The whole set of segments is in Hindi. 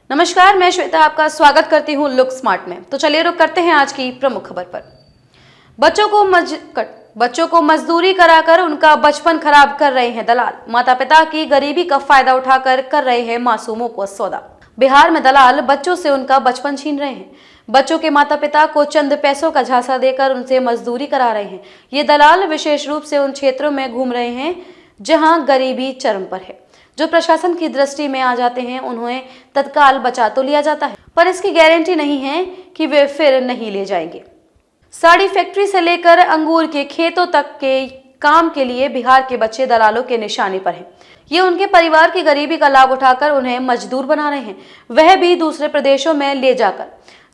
नमस्कार, मैं श्वेता आपका स्वागत करती हूँ लुक स्मार्ट में। तो चलिए रुक करते हैं आज की प्रमुख खबर पर। बच्चों को मजदूरी कराकर उनका बचपन खराब कर रहे हैं दलाल। माता पिता की गरीबी का फायदा उठाकर कर रहे हैं मासूमों को सौदा। बिहार में दलाल बच्चों से उनका बचपन छीन रहे हैं। बच्चों के माता पिता को चंद पैसों का झांसा देकर उनसे मजदूरी करा रहे हैं। ये दलाल विशेष रूप से उन क्षेत्रों में घूम रहे हैं जहां गरीबी चरम पर है। जो प्रशासन की दृष्टि में आ जाते हैं उन्हें तत्काल बचा तो लिया जाता है, पर इसकी गारंटी नहीं है कि वे फिर नहीं ले जाएंगे। साड़ी फैक्ट्री से लेकर अंगूर के खेतों तक के काम के लिए बिहार के बच्चे दलालों के निशाने पर हैं। ये उनके परिवार की गरीबी का लाभ उठाकर उन्हें मजदूर बना रहे हैं, वह भी दूसरे प्रदेशों में ले जाकर,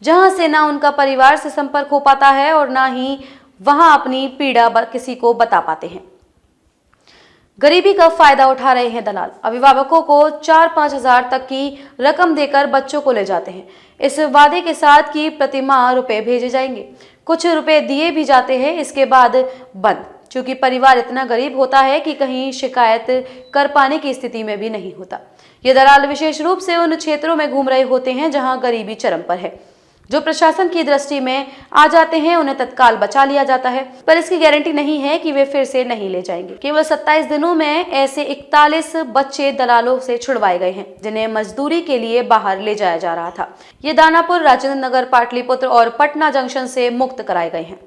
जहां से ना उनका परिवार से संपर्क हो पाता है और ना ही वहां अपनी पीड़ा किसी को बता पाते हैं। गरीबी का फायदा उठा रहे हैं दलाल। अभिभावकों को 4-5 हजार तक की रकम देकर बच्चों को ले जाते हैं, इस वादे के साथ कि प्रतिमाह रुपए भेजे जाएंगे। कुछ रुपए दिए भी जाते हैं, इसके बाद बंद, क्योंकि परिवार इतना गरीब होता है कि कहीं शिकायत कर पाने की स्थिति में भी नहीं होता। ये दलाल विशेष रूप से उन क्षेत्रों में घूम रहे होते हैं जहां गरीबी चरम पर है। जो प्रशासन की दृष्टि में आ जाते हैं उन्हें तत्काल बचा लिया जाता है, पर इसकी गारंटी नहीं है कि वे फिर से नहीं ले जाएंगे। केवल 27 दिनों में ऐसे 41 बच्चे दलालों से छुड़वाए गए हैं, जिन्हें मजदूरी के लिए बाहर ले जाया जा रहा था। ये दानापुर, राजेंद्र नगर, पाटलिपुत्र और पटना जंक्शन से मुक्त कराए गए हैं।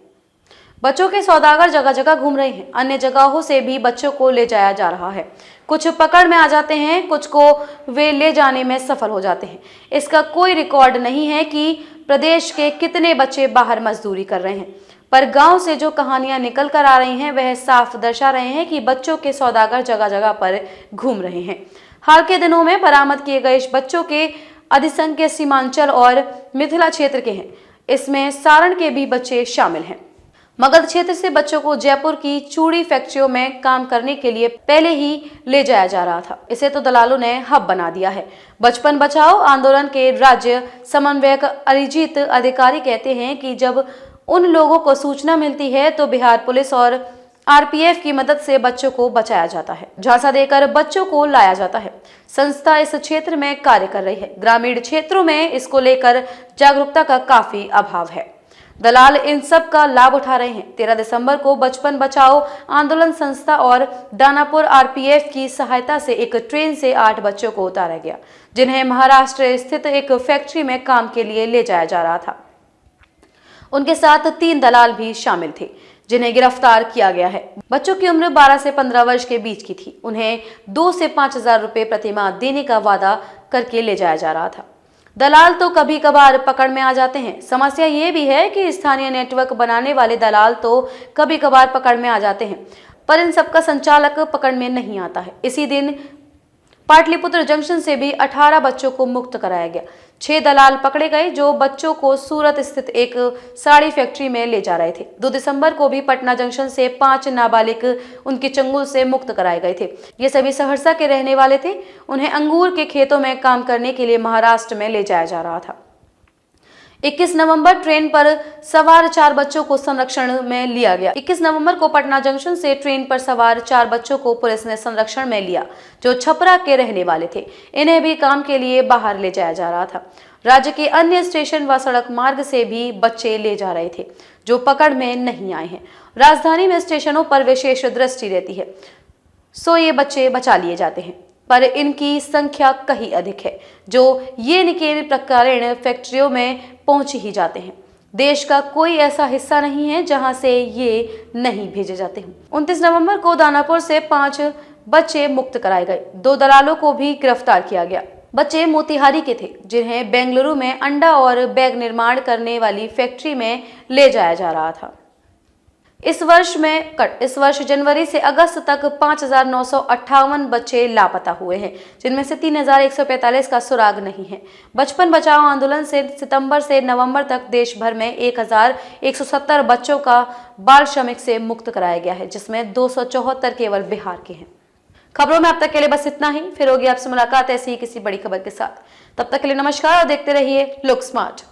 बच्चों के सौदागर जगह जगह घूम रहे हैं। अन्य जगहों से भी बच्चों को ले जाया जा रहा है। कुछ पकड़ में आ जाते हैं, कुछ को वे ले जाने में सफल हो जाते हैं। इसका कोई रिकॉर्ड नहीं है कि प्रदेश के कितने बच्चे बाहर मजदूरी कर रहे हैं, पर गांव से जो कहानियां निकल कर आ रही हैं वह साफ दर्शा रहे हैं कि बच्चों के सौदागर जगह जगह पर घूम रहे हैं। हाल के दिनों में बरामद किए गए बच्चों के अधिसंख्य सीमांचल और मिथिला क्षेत्र के हैं। इसमें सारण के भी बच्चे शामिल हैं। मगध क्षेत्र से बच्चों को जयपुर की चूड़ी फैक्ट्रियों में काम करने के लिए पहले ही ले जाया जा रहा था। इसे तो दलालों ने हब बना दिया है। बचपन बचाओ आंदोलन के राज्य समन्वयक अरिजीत अधिकारी कहते हैं कि जब उन लोगों को सूचना मिलती है तो बिहार पुलिस और आरपीएफ की मदद से बच्चों को बचाया जाता है, झांसा देकर बच्चों को लाया जाता है। संस्था इस क्षेत्र में कार्य कर रही है। ग्रामीण क्षेत्रों में इसको लेकर जागरूकता का काफी अभाव है। दलाल इन सब का लाभ उठा रहे हैं। 13 दिसंबर को बचपन बचाओ आंदोलन संस्था और दानापुर आरपीएफ की सहायता से एक ट्रेन से 8 बच्चों को उतारा गया, जिन्हें महाराष्ट्र स्थित एक फैक्ट्री में काम के लिए ले जाया जा रहा था। उनके साथ 3 दलाल भी शामिल थे, जिन्हें गिरफ्तार किया गया है। बच्चों की उम्र 12 से 15 वर्ष के बीच की थी। उन्हें 2 से 5 हजार रुपए प्रतिमाह देने का वादा करके ले जाया जा रहा था। दलाल तो कभी कभार पकड़ में आ जाते हैं। समस्या ये भी है कि स्थानीय नेटवर्क बनाने वाले दलाल तो कभी कभार पकड़ में आ जाते हैं, पर इन सबका संचालक पकड़ में नहीं आता है। इसी दिन पाटलिपुत्र जंक्शन से भी 18 बच्चों को मुक्त कराया गया। 6 दलाल पकड़े गए जो बच्चों को सूरत स्थित एक साड़ी फैक्ट्री में ले जा रहे थे। 2 दिसंबर को भी पटना जंक्शन से 5 नाबालिग उनके चंगुल से मुक्त कराए गए थे। ये सभी सहरसा के रहने वाले थे। उन्हें अंगूर के खेतों में काम करने के लिए महाराष्ट्र में ले जाया जा रहा था। 21 नवंबर ट्रेन पर सवार 4 बच्चों को संरक्षण में लिया गया। 21 नवंबर को पटना जंक्शन से ट्रेन पर सवार 4 बच्चों को पुलिस ने संरक्षण में लिया, जो छपरा के रहने वाले थे। इन्हें भी काम के लिए बाहर ले जाया जा रहा था। राज्य के अन्य स्टेशन व सड़क मार्ग से भी बच्चे ले जा रहे थे, जो पकड़ में नहीं आए हैं। राजधानी में स्टेशनों पर विशेष दृष्टि रहती है, सो ये बच्चे बचा लिए जाते हैं, पर इनकी संख्या कहीं अधिक है, जो ये निकेल प्रकारण फैक्ट्रियों में पहुंच ही जाते हैं। देश का कोई ऐसा हिस्सा नहीं है जहां से ये नहीं भेजे जाते हैं। 29 नवंबर को दानापुर से 5 बच्चे मुक्त कराए गए। 2 दलालों को भी गिरफ्तार किया गया। बच्चे मोतिहारी के थे, जिन्हें बेंगलुरु में अंडा और बैग निर्माण करने वाली फैक्ट्री में ले जाया जा रहा था। इस वर्ष जनवरी से अगस्त तक 5,958 बच्चे लापता हुए हैं, जिनमें से 3,145 का सुराग नहीं है। बचपन बचाओ आंदोलन से सितंबर से नवंबर तक देश भर में 1,170 बच्चों का बाल श्रमिक से मुक्त कराया गया है, जिसमें 274 केवल बिहार के हैं। खबरों में अब तक के लिए बस इतना ही। फिर होगी आपसे मुलाकात ऐसी ही किसी बड़ी खबर के साथ। तब तक के लिए नमस्कार और देखते रहिए लुक स्मार्ट।